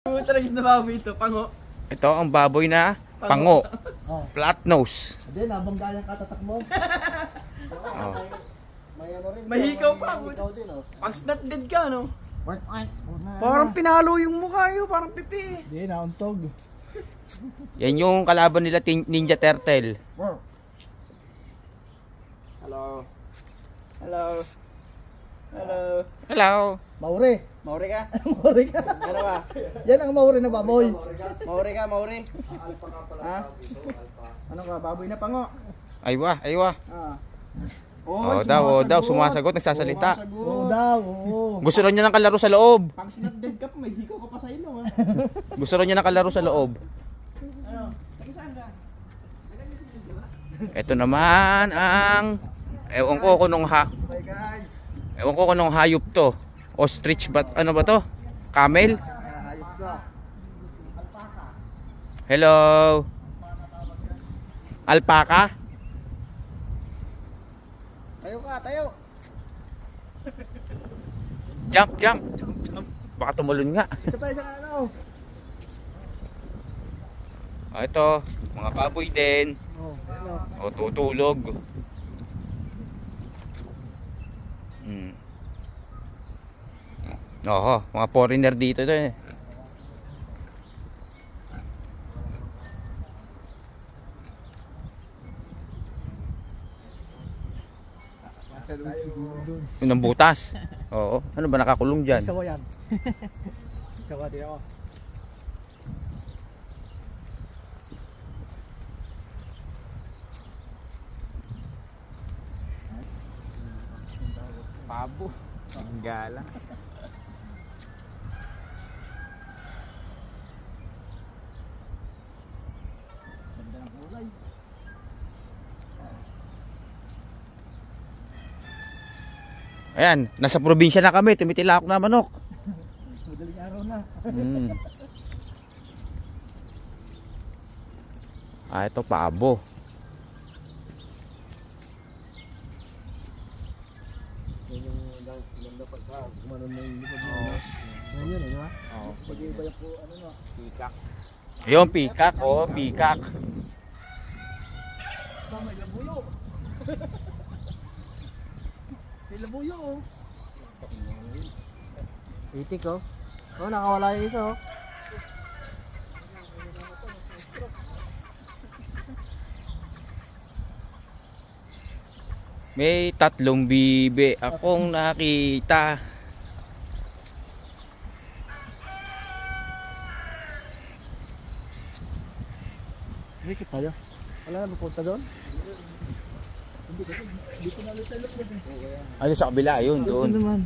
Tragis na baboy ito, pango. Ito ang baboy na pango. Flat nose. Hindi, nabanggayan ka tatak mo. Oh. Mahikaw pa. Pag snot dead ka, no? Parang pinalo yung mukha yun, parang pipi. Hindi, nauntog. Yan yung kalaban nila, Ninja Turtle. Hello. Hello. Hello. Hello. Mauri. Mauri ka? Mauri ka. Ano ba? Yan ang mauri na baboy. Mauri ka, mauri. Ha? Ano ka, baboy na pango? Aywa, aywa. Ah. Oo daw, sumasagot, nagsasalita. Oo daw, oo. Gusto rin niya ng kalaro sa loob. Pag snot dead ka, may hikaw ka pa sa ilong, ha? Gusto rin niya ng kalaro sa loob. Ano? Saan ka? Ito naman ang ewan ko kung Bye, guys. ewan ko kung hayop to. Ostrich ba? Ano ba to? Camel? Ayos ka. Hello. Alpaca? Tayo ka, tayo. Jump, jump. Baka tumalon nga. Ito pa isang ano. Ito, mga baboy din. Oh, ano? O tutulog. Oho, mga foreigner dito to eh. Yung ng butas. Oo. Ano ba nakakulong dyan? Isawa yan. Isawa din ako. Pabo. Ang gala. Ganda ng kulay. Ayan, nasa probinsya na kami. Tumitilak na manok. Madaling araw na. Ito pabo. Gumanon na yung likod mo. Ngayon, ano ba? Oo. Pag-iba yung po, ano na. Pikak. Yung pikak, oh, pikak. May labuyo. May labuyo, oh. Itik, oh. Oh, nakawala yung isa, oh. May 3 bibe akong nakita. Ikit tayo. Wala na punta doon? Hindi ko na ulit tayo. Ano sa kabila? Ayun, doon. Ito naman.